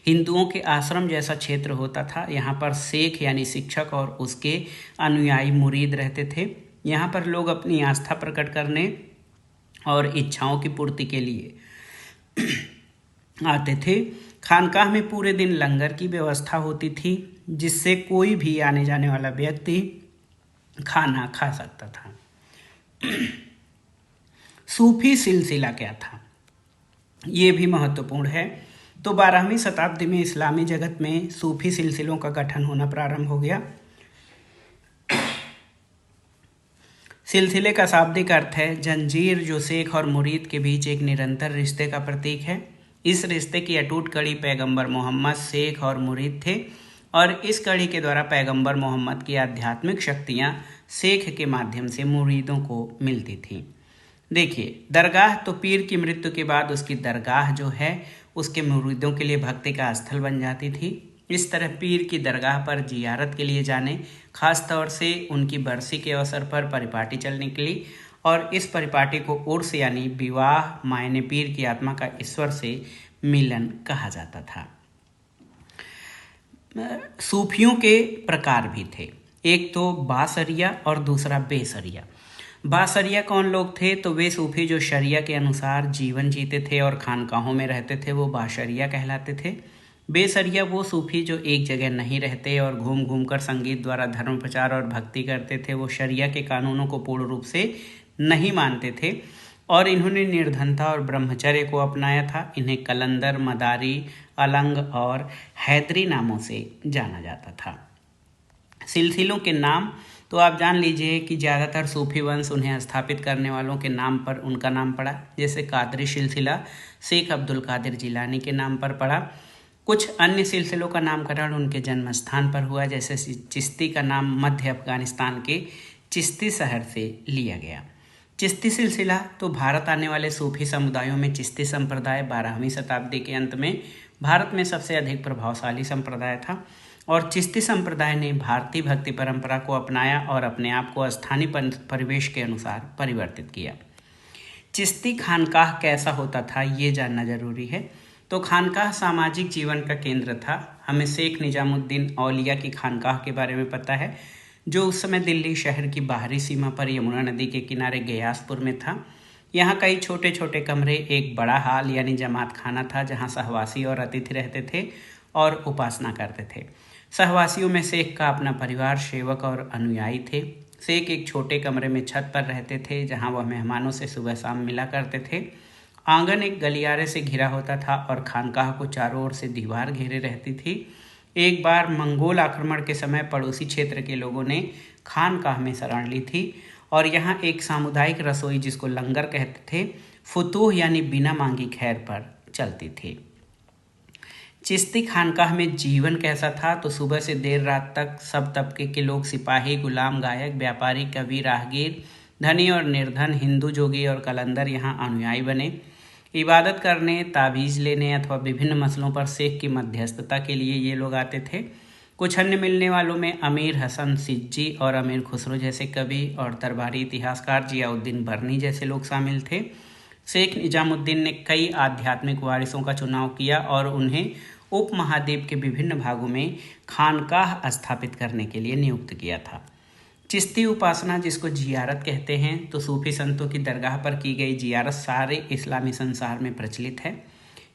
हिंदुओं के आश्रम जैसा क्षेत्र होता था। यहाँ पर शेख यानी शिक्षक और उसके अनुयायी मुरीद रहते थे। यहाँ पर लोग अपनी आस्था प्रकट करने और इच्छाओं की पूर्ति के लिए आते थे। खानकाह में पूरे दिन लंगर की व्यवस्था होती थी, जिससे कोई भी आने जाने वाला व्यक्ति खाना खा सकता था। सूफी सिलसिला क्या था, ये भी महत्वपूर्ण है। तो 12वीं शताब्दी में इस्लामी जगत में सूफी सिलसिलों का गठन होना प्रारंभ हो गया। सिलसिले का शाब्दिक अर्थ है जंजीर, जो शेख और मुरीद के बीच एक निरंतर रिश्ते का प्रतीक है। इस रिश्ते की अटूट कड़ी पैगंबर मोहम्मद, शेख और मुरीद थे, और इस कड़ी के द्वारा पैगंबर मोहम्मद की आध्यात्मिक शक्तियाँ शेख के माध्यम से मुरीदों को मिलती थीं। देखिए, दरगाह तो पीर की मृत्यु के बाद उसकी दरगाह जो है उसके मुरीदों के लिए भक्ति का स्थल बन जाती थी। इस तरह पीर की दरगाह पर जियारत के लिए जाने, खास तौर से उनकी बरसी के अवसर पर परिपाटी चल निकली, और इस परिपाटी को उर्स यानी विवाह मायने पीर की आत्मा का ईश्वर से मिलन कहा जाता था। सूफियों के प्रकार भी थे, एक तो बाशरिया और दूसरा बेशरिया। बाशरिया कौन लोग थे, तो वे सूफी जो शरिया के अनुसार जीवन जीते थे और खानकाहों में रहते थे, वो बाशरिया कहलाते थे। बेशरिया वो सूफी जो एक जगह नहीं रहते और घूम घूम कर संगीत द्वारा धर्म प्रचार और भक्ति करते थे, वो शरिया के कानूनों को पूर्ण रूप से नहीं मानते थे, और इन्होंने निर्धनता और ब्रह्मचर्य को अपनाया था। इन्हें कलंदर, मदारी, अलंग और हैदरी नामों से जाना जाता था। सिलसिलों के नाम, तो आप जान लीजिए कि ज़्यादातर सूफी वंश उन्हें स्थापित करने वालों के नाम पर उनका नाम पड़ा। जैसे कादरी सिलसिला शेख अब्दुल कादिर जिलानी के नाम पर पड़ा। कुछ अन्य सिलसिलों का नामकरण उनके जन्म स्थान पर हुआ, जैसे चिश्ती का नाम मध्य अफगानिस्तान के चिश्ती शहर से लिया गया। चिश्ती सिलसिला, तो भारत आने वाले सूफी समुदायों में चिश्ती संप्रदाय 12वीं शताब्दी के अंत में भारत में सबसे अधिक प्रभावशाली संप्रदाय था, और चिश्ती संप्रदाय ने भारतीय भक्ति परंपरा को अपनाया और अपने आप को स्थानीय परिवेश के अनुसार परिवर्तित किया। चिश्ती खानकाह कैसा होता था, ये जानना जरूरी है। तो खानकाह सामाजिक जीवन का केंद्र था। हमें शेख निजामुद्दीन औलिया की खानकाह के बारे में पता है, जो उस समय दिल्ली शहर की बाहरी सीमा पर यमुना नदी के किनारे गयासपुर में था। यहाँ कई छोटे छोटे कमरे, एक बड़ा हाल यानी जमात खाना था, जहाँ सहवासी और अतिथि रहते थे और उपासना करते थे। सहवासियों में शेख का अपना परिवार, सेवक और अनुयायी थे। शेख एक छोटे कमरे में छत पर रहते थे, जहाँ वह मेहमानों से सुबह शाम मिला करते थे। आंगन एक गलियारे से घिरा होता था और खानकाह को चारों ओर से दीवार घेरे रहती थी। एक बार मंगोल आक्रमण के समय पड़ोसी क्षेत्र के लोगों ने खानकाह में शरण ली थी, और यहाँ एक सामुदायिक रसोई जिसको लंगर कहते थे, फुतूह यानी बिना मांगी खैर पर चलती थी। चिश्ती खानकाह में जीवन कैसा था? तो सुबह से देर रात तक सब तबके के लोग, सिपाही, गुलाम, गायक, व्यापारी, कवि, राहगीर, धनी और निर्धन, हिंदू, जोगी और कलंदर यहाँ अनुयायी बने। इबादत करने, ताबीज़ लेने अथवा विभिन्न मसलों पर शेख की मध्यस्थता के लिए ये लोग आते थे। कुछ अन्य मिलने वालों में अमीर हसन सिज्जी और अमीर खुसरो जैसे कवि और दरबारी इतिहासकार जियाउद्दीन बरनी जैसे लोग शामिल थे। शेख निजामुद्दीन ने कई आध्यात्मिक वारिसों का चुनाव किया और उन्हें उपमहाद्वीप के विभिन्न भागों में खानकाह स्थापित करने के लिए नियुक्त किया था। चिश्ती उपासना, जिसको जियारत कहते हैं, तो सूफी संतों की दरगाह पर की गई जियारत सारे इस्लामी संसार में प्रचलित है।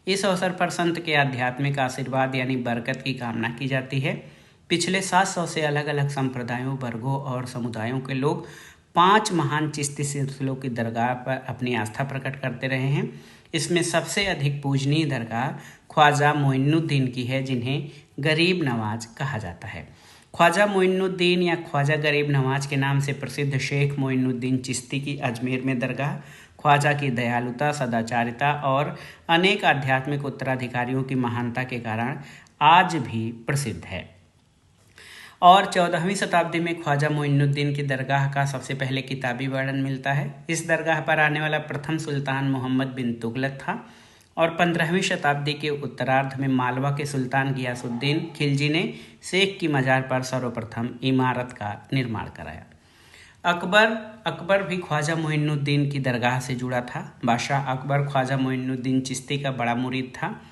इस अवसर पर संत के आध्यात्मिक आशीर्वाद यानी बरकत की कामना की जाती है। पिछले 700 से अलग अलग संप्रदायों, वर्गों और समुदायों के लोग 5 महान चिश्ती सिलसिलों की दरगाह पर अपनी आस्था प्रकट करते रहे हैं। इसमें सबसे अधिक पूजनीय दरगाह ख्वाजा मोइनुद्दीन की है, जिन्हें गरीब नवाज कहा जाता है। ख्वाजा मोइनुद्दीन या ख्वाजा गरीब नवाज के नाम से प्रसिद्ध शेख मोइनुद्दीन चिश्ती की अजमेर में दरगाह ख्वाजा की दयालुता, सदाचारिता और अनेक आध्यात्मिक उत्तराधिकारियों की महानता के कारण आज भी प्रसिद्ध है। और 14वीं शताब्दी में ख्वाजा मोइनुद्दीन की दरगाह का सबसे पहले किताबी वर्णन मिलता है। इस दरगाह पर आने वाला प्रथम सुल्तान मोहम्मद बिन तुगलक था और 15वीं शताब्दी के उत्तरार्ध में मालवा के सुल्तान गियासुद्दीन खिलजी ने शेख की मजार पर सर्वप्रथम इमारत का निर्माण कराया। अकबर भी ख्वाजा मोइनुद्दीन की दरगाह से जुड़ा था। बादशाह अकबर ख्वाजा मोइनुद्दीन चिश्ती का बड़ा मुरीद था।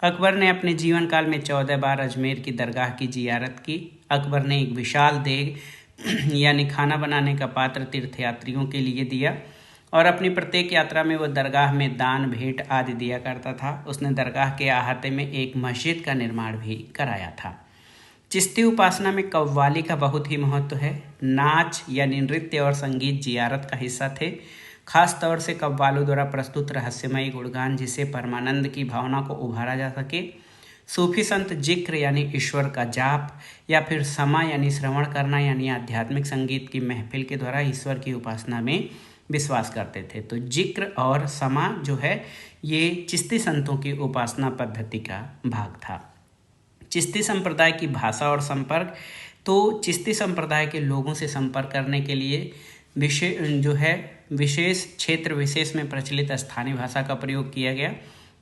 अकबर ने अपने जीवन काल में 14 बार अजमेर की दरगाह की जियारत की। अकबर ने एक विशाल देग यानी खाना बनाने का पात्र तीर्थयात्रियों के लिए दिया और अपनी प्रत्येक यात्रा में वह दरगाह में दान, भेंट आदि दिया करता था। उसने दरगाह के अहाते में एक मस्जिद का निर्माण भी कराया था। चिश्ती उपासना में कव्वाली का बहुत ही महत्व है। नाच यानी नृत्य और संगीत जियारत का हिस्सा थे। खास तौर से कव्वालों द्वारा प्रस्तुत रहस्यमयी गुणगान, जिससे परमानंद की भावना को उभारा जा सके। सूफी संत जिक्र यानी ईश्वर का जाप या फिर समा यानी श्रवण करना यानी आध्यात्मिक संगीत की महफिल के द्वारा ईश्वर की उपासना में विश्वास करते थे। तो जिक्र और समा जो है ये चिश्ती संतों की उपासना पद्धति का भाग था। चिश्ती संप्रदाय की भाषा और संपर्क, तो चिश्ती संप्रदाय के लोगों से संपर्क करने के लिए विशेष क्षेत्र विशेष में प्रचलित स्थानीय भाषा का प्रयोग किया गया,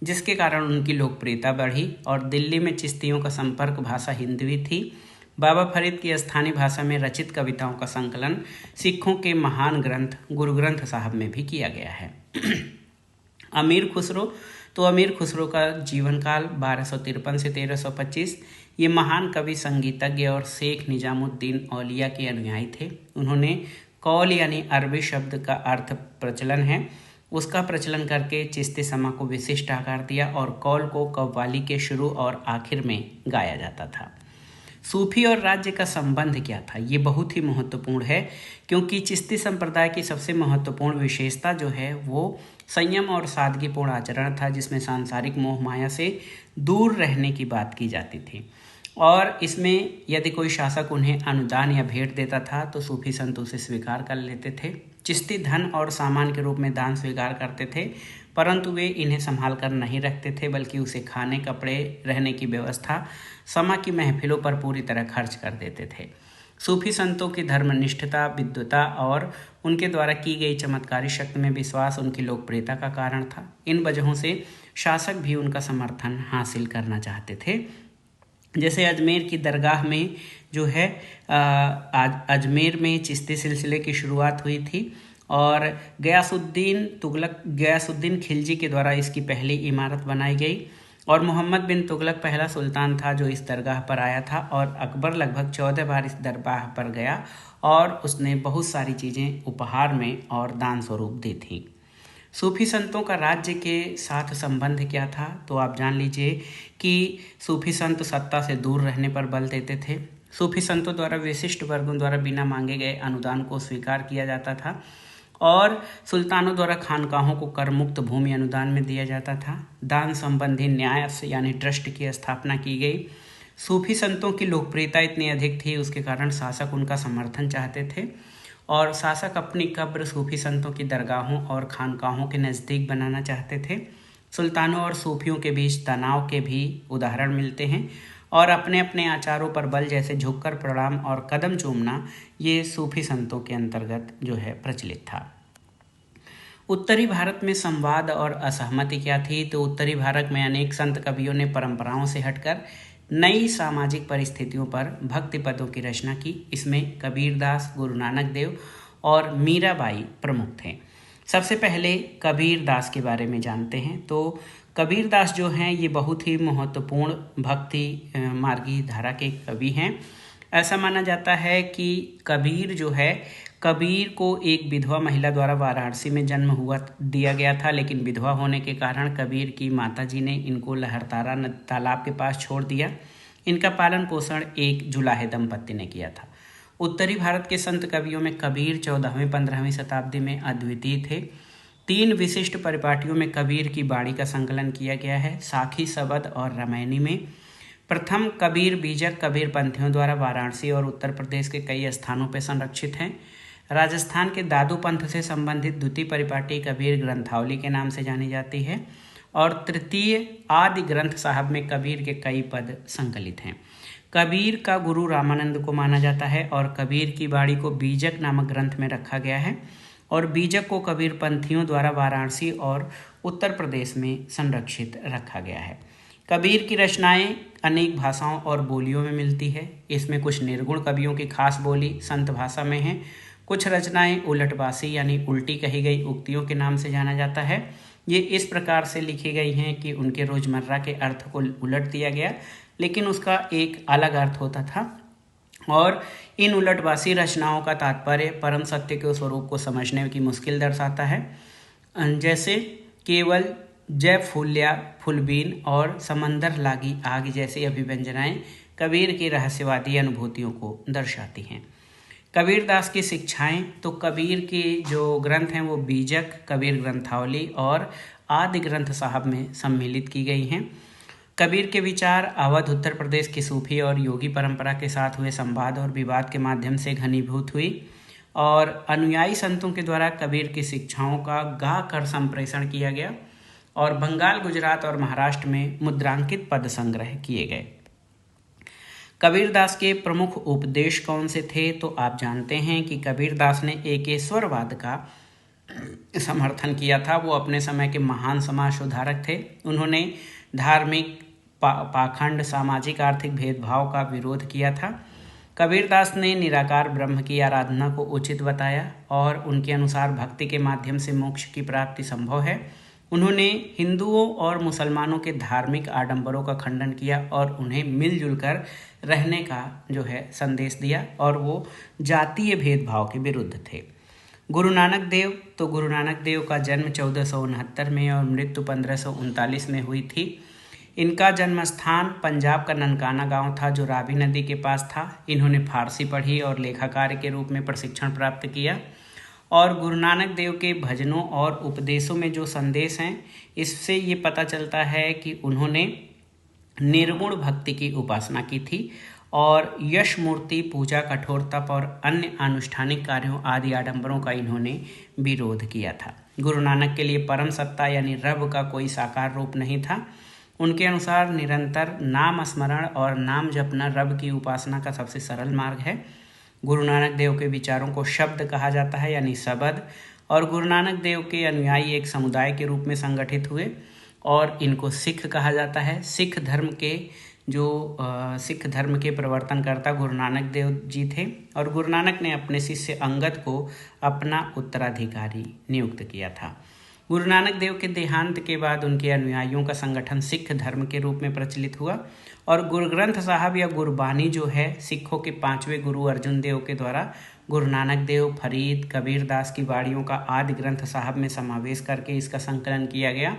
जिसके कारण उनकी लोकप्रियता बढ़ी। और दिल्ली में चिश्तियों का संपर्क भाषा हिंदवी थी। बाबा फरीद की स्थानीय भाषा में रचित कविताओं का संकलन सिखों के महान ग्रंथ गुरु ग्रंथ साहब में भी किया गया है। अमीर खुसरो, तो अमीर खुसरो का जीवन काल 1253 से 1325। ये महान कवि, संगीतज्ञ और शेख निजामुद्दीन औलिया के अनुयायी थे। उन्होंने कौल यानी अरबी शब्द का अर्थ प्रचलन है, उसका प्रचलन करके चिश्ती समा को विशिष्ट आकार दिया और कौल को कव्वाली के शुरू और आखिर में गाया जाता था। सूफी और राज्य का संबंध क्या था? ये बहुत ही महत्वपूर्ण है, क्योंकि चिश्ती संप्रदाय की सबसे महत्वपूर्ण विशेषता जो है वो संयम और सादगीपूर्ण आचरण था, जिसमें सांसारिक मोह माया से दूर रहने की बात की जाती थी। और इसमें यदि कोई शासक उन्हें अनुदान या भेंट देता था तो सूफी संत उसे स्वीकार कर लेते थे। चिश्ती धन और सामान के रूप में दान स्वीकार करते थे, परंतु वे इन्हें संभाल कर नहीं रखते थे, बल्कि उसे खाने, कपड़े, रहने की व्यवस्था, समा की महफिलों पर पूरी तरह खर्च कर देते थे। सूफी संतों की धर्मनिष्ठता, विद्वता और उनके द्वारा की गई चमत्कारी शक्ति में विश्वास उनकी लोकप्रियता का कारण था। इन वजहों से शासक भी उनका समर्थन हासिल करना चाहते थे। जैसे अजमेर की दरगाह में जो है अजमेर में चिश्ती सिलसिले की शुरुआत हुई थी और गयासुद्दीन खिलजी के द्वारा इसकी पहली इमारत बनाई गई और मोहम्मद बिन तुगलक पहला सुल्तान था जो इस दरगाह पर आया था और अकबर लगभग 14 बार इस दरगाह पर गया और उसने बहुत सारी चीज़ें उपहार में और दान स्वरूप दी थी। सूफी संतों का राज्य के साथ संबंध क्या था? तो आप जान लीजिए कि सूफी संत सत्ता से दूर रहने पर बल देते थे। सूफी संतों द्वारा विशिष्ट वर्गों द्वारा बिना मांगे गए अनुदान को स्वीकार किया जाता था और सुल्तानों द्वारा खानकाहों को कर मुक्त भूमि अनुदान में दिया जाता था। दान संबंधी न्यास यानी ट्रस्ट की स्थापना की गई। सूफी संतों की लोकप्रियता इतनी अधिक थी, उसके कारण शासक उनका समर्थन चाहते थे और शासक अपनी कब्र सूफी संतों की दरगाहों और खानकाहों के नज़दीक बनाना चाहते थे। सुल्तानों और सूफियों के बीच तनाव के भी उदाहरण मिलते हैं। और अपने अपने आचारों पर बल, जैसे झुककर प्रणाम और कदम चूमना, ये सूफी संतों के अंतर्गत जो है प्रचलित था। उत्तरी भारत में संवाद और असहमति क्या थी? तो उत्तरी भारत में अनेक संत कवियों ने परंपराओं से हटकर नई सामाजिक परिस्थितियों पर भक्ति पदों की रचना की। इसमें कबीरदास, गुरु नानक देव और मीराबाई प्रमुख थे। सबसे पहले कबीरदास के बारे में जानते हैं। तो कबीरदास जो हैं ये बहुत ही महत्वपूर्ण भक्ति मार्गी धारा के कवि हैं। ऐसा माना जाता है कि कबीर जो है, कबीर को एक विधवा महिला द्वारा वाराणसी में जन्म हुआ दिया गया था, लेकिन विधवा होने के कारण कबीर की माताजी ने इनको लहरतारा तालाब के पास छोड़ दिया। इनका पालन पोषण एक जुलाहे दंपत्ति ने किया था। उत्तरी भारत के संत कवियों में कबीर 14वीं-15वीं शताब्दी में अद्वितीय थे। 3 विशिष्ट परिपाटियों में कबीर की बाणी का संकलन किया गया है, साखी, सबद और रामायणी में। प्रथम कबीर बीजक कबीर पंथियों द्वारा वाराणसी और उत्तर प्रदेश के कई स्थानों पर संरक्षित हैं। राजस्थान के दादू पंथ से संबंधित द्वितीय परिपाटी कबीर ग्रंथावली के नाम से जानी जाती है। और तृतीय आदि ग्रंथ साहब में कबीर के कई पद संकलित हैं। कबीर का गुरु रामानंद को माना जाता है और कबीर की बाणी को बीजक नामक ग्रंथ में रखा गया है। और बीजक को कबीर पंथियों द्वारा वाराणसी और उत्तर प्रदेश में संरक्षित रखा गया है। कबीर की रचनाएं अनेक भाषाओं और बोलियों में मिलती है। इसमें कुछ निर्गुण कवियों की खास बोली संत भाषा में है। कुछ रचनाएं उलटबासी यानी उल्टी कही गई उक्तियों के नाम से जाना जाता है। ये इस प्रकार से लिखी गई हैं कि उनके रोजमर्रा के अर्थ को उलट दिया गया, लेकिन उसका एक अलग अर्थ होता था। और इन उलटबासी रचनाओं का तात्पर्य परम सत्य के स्वरूप को समझने की मुश्किल दर्शाता है। जैसे केवल जय फूल्या फुलबीन और समंदर लागी आग जैसी अभिव्यंजनाएं कबीर की रहस्यवादी अनुभूतियों को दर्शाती हैं। कबीरदास की शिक्षाएं, तो कबीर के जो ग्रंथ हैं वो बीजक, कबीर ग्रंथावली और आदि ग्रंथ साहब में सम्मिलित की गई हैं। कबीर के विचार अवध उत्तर प्रदेश की सूफी और योगी परंपरा के साथ हुए संवाद और विवाद के माध्यम से घनीभूत हुई। और अनुयायी संतों के द्वारा कबीर की शिक्षाओं का गा कर संप्रेषण किया गया और बंगाल, गुजरात और महाराष्ट्र में मुद्रांकित पद संग्रह किए गए। कबीरदास के प्रमुख उपदेश कौन से थे? तो आप जानते हैं कि कबीरदास ने एकेश्वरवाद का समर्थन किया था। वो अपने समय के महान समाज सुधारक थे। उन्होंने धार्मिक पाखंड, सामाजिक आर्थिक भेदभाव का विरोध किया था। कबीरदास ने निराकार ब्रह्म की आराधना को उचित बताया और उनके अनुसार भक्ति के माध्यम से मोक्ष की प्राप्ति संभव है। उन्होंने हिंदुओं और मुसलमानों के धार्मिक आडंबरों का खंडन किया और उन्हें मिलजुल कर रहने का जो है संदेश दिया, और वो जातीय भेदभाव के विरुद्ध थे। गुरु नानक देव, तो गुरु नानक देव का जन्म 1469 में और मृत्यु 1539 में हुई थी। इनका जन्म स्थान पंजाब का ननकाना गांव था जो रावी नदी के पास था। इन्होंने फारसी पढ़ी और लेखाकार के रूप में प्रशिक्षण प्राप्त किया। और गुरु नानक देव के भजनों और उपदेशों में जो संदेश हैं, इससे ये पता चलता है कि उन्होंने निर्गुण भक्ति की उपासना की थी और यश मूर्ति पूजा, कठोर तप और अन्य अनुष्ठानिक कार्यों आदि आडंबरों का इन्होंने विरोध किया था। गुरु नानक के लिए परम सत्ता यानी रब का कोई साकार रूप नहीं था। उनके अनुसार निरंतर नाम स्मरण और नाम जपना रब की उपासना का सबसे सरल मार्ग है। गुरु नानक देव के विचारों को शब्द कहा जाता है यानी शबद। और गुरु नानक देव के अनुयायी एक समुदाय के रूप में संगठित हुए और इनको सिख कहा जाता है। सिख धर्म के प्रवर्तनकर्ता गुरु नानक देव जी थे और गुरु नानक ने अपने शिष्य अंगद को अपना उत्तराधिकारी नियुक्त किया था। गुरु नानक देव के देहांत के बाद उनके अनुयायियों का संगठन सिख धर्म के रूप में प्रचलित हुआ और गुरु ग्रंथ साहब या गुरबानी जो है सिखों के 5वें गुरु अर्जुन देव के द्वारा गुरु नानक देव, फरीद, कबीरदास की बाणियों का आदि ग्रंथ साहब में समावेश करके इसका संकलन किया गया।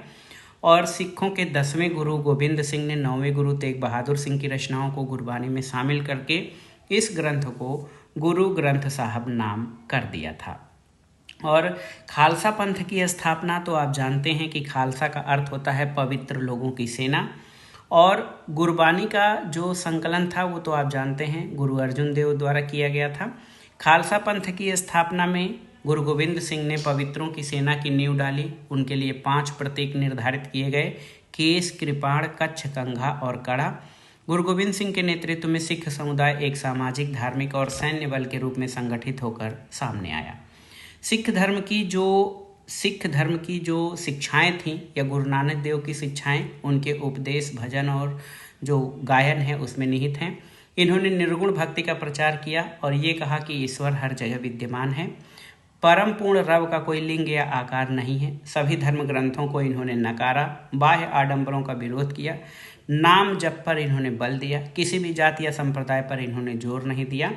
और सिखों के 10वें गुरु गोविंद सिंह ने 9वें गुरु तेग बहादुर सिंह की रचनाओं को गुरबानी में शामिल करके इस ग्रंथ को गुरु ग्रंथ साहब नाम कर दिया था। और खालसा पंथ की स्थापना, तो आप जानते हैं कि खालसा का अर्थ होता है पवित्र लोगों की सेना। और गुरबानी का जो संकलन था वो तो आप जानते हैं गुरु अर्जुन देव द्वारा किया गया था। खालसा पंथ की स्थापना में गुरु गोविंद सिंह ने पवित्रों की सेना की नींव डाली। उनके लिए 5 प्रतीक निर्धारित किए गए: केस, कृपाण, कच्छ, कंघा और कड़ा। गुरु गोविंद सिंह के नेतृत्व में सिख समुदाय एक सामाजिक, धार्मिक और सैन्य बल के रूप में संगठित होकर सामने आया। सिख धर्म की जो शिक्षाएं थीं या गुरु नानक देव की शिक्षाएं, उनके उपदेश, भजन और जो गायन है उसमें निहित हैं। इन्होंने निर्गुण भक्ति का प्रचार किया और ये कहा कि ईश्वर हर जगह विद्यमान है। परम पूर्ण रब का कोई लिंग या आकार नहीं है। सभी धर्म ग्रंथों को इन्होंने नकारा। बाह्य आडंबरों का विरोध किया। नाम जप पर इन्होंने बल दिया। किसी भी जाति या संप्रदाय पर इन्होंने जोर नहीं दिया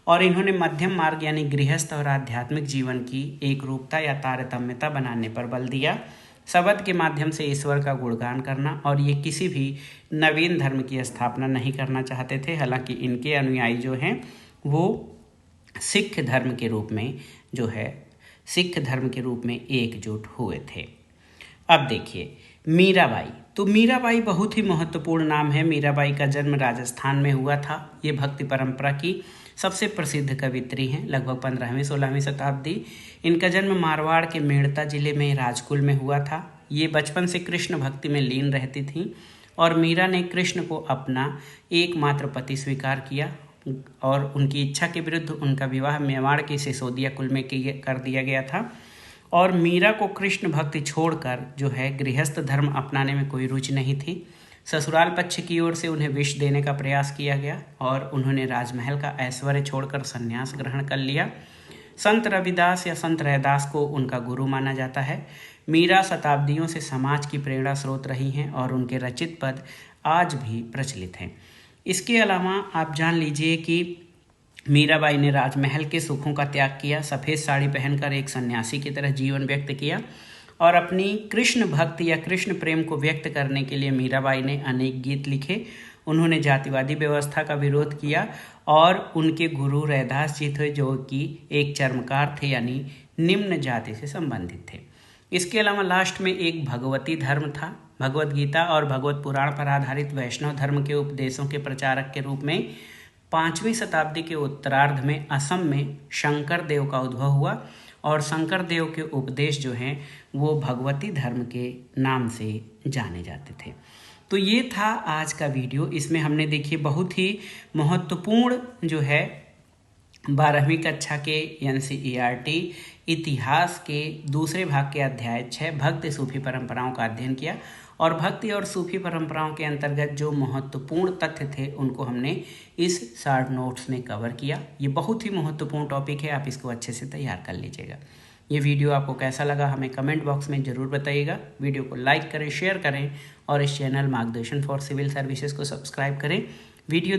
और इन्होंने मध्यम मार्ग यानी गृहस्थ और आध्यात्मिक जीवन की एक रूपता या तारतम्यता बनाने पर बल दिया। शब्द के माध्यम से ईश्वर का गुणगान करना, और ये किसी भी नवीन धर्म की स्थापना नहीं करना चाहते थे। हालांकि इनके अनुयायी जो हैं वो सिख धर्म के रूप में एकजुट हुए थे। अब देखिए मीराबाई। तो मीराबाई बहुत ही महत्वपूर्ण नाम है। मीराबाई का जन्म राजस्थान में हुआ था। ये भक्ति परंपरा की सबसे प्रसिद्ध कवित्री हैं, लगभग 15वीं-16वीं शताब्दी। इनका जन्म मारवाड़ के मेड़ता जिले में राजकुल में हुआ था। ये बचपन से कृष्ण भक्ति में लीन रहती थीं और मीरा ने कृष्ण को अपना एकमात्र पति स्वीकार किया और उनकी इच्छा के विरुद्ध उनका विवाह मेवाड़ के सिसोदिया कुल में कर दिया गया था। और मीरा को कृष्ण भक्ति छोड़कर जो है गृहस्थ धर्म अपनाने में कोई रुचि नहीं थी। ससुराल पक्ष की ओर से उन्हें विष देने का प्रयास किया गया और उन्होंने राजमहल का ऐश्वर्य छोड़कर संन्यास ग्रहण कर लिया। संत रविदास या संत रैदास को उनका गुरु माना जाता है। मीरा शताब्दियों से समाज की प्रेरणा स्रोत रही हैं और उनके रचित पद आज भी प्रचलित हैं। इसके अलावा आप जान लीजिए कि मीराबाई ने राजमहल के सुखों का त्याग किया, सफ़ेद साड़ी पहनकर एक सन्यासी की तरह जीवन व्यक्त किया और अपनी कृष्ण भक्ति या कृष्ण प्रेम को व्यक्त करने के लिए मीराबाई ने अनेक गीत लिखे। उन्होंने जातिवादी व्यवस्था का विरोध किया और उनके गुरु रैदास जी थे जो कि एक चर्मकार थे, यानी निम्न जाति से संबंधित थे। इसके अलावा लास्ट में एक भगवती धर्म था। भगवत गीता और भगवत पुराण पर आधारित वैष्णव धर्म के उपदेशों के प्रचारक के रूप में 5वीं शताब्दी के उत्तरार्ध में असम में शंकर देव का उद्भव हुआ और शंकर देव के उपदेश जो हैं वो भगवती धर्म के नाम से जाने जाते थे। तो ये था आज का वीडियो। इसमें हमने देखिए बहुत ही महत्वपूर्ण जो है 12वीं कक्षा के NCERT इतिहास के दूसरे भाग के अध्याय 6 भक्ति सूफी परंपराओं का अध्ययन किया और भक्ति और सूफी परंपराओं के अंतर्गत जो महत्वपूर्ण तथ्य थे उनको हमने इस शॉर्ट नोट्स में कवर किया। ये बहुत ही महत्वपूर्ण टॉपिक है, आप इसको अच्छे से तैयार कर लीजिएगा। ये वीडियो आपको कैसा लगा हमें कमेंट बॉक्स में ज़रूर बताइएगा। वीडियो को लाइक करें, शेयर करें और इस चैनल मार्गदर्शन फॉर सिविल सर्विसेज को सब्सक्राइब करें। वीडियो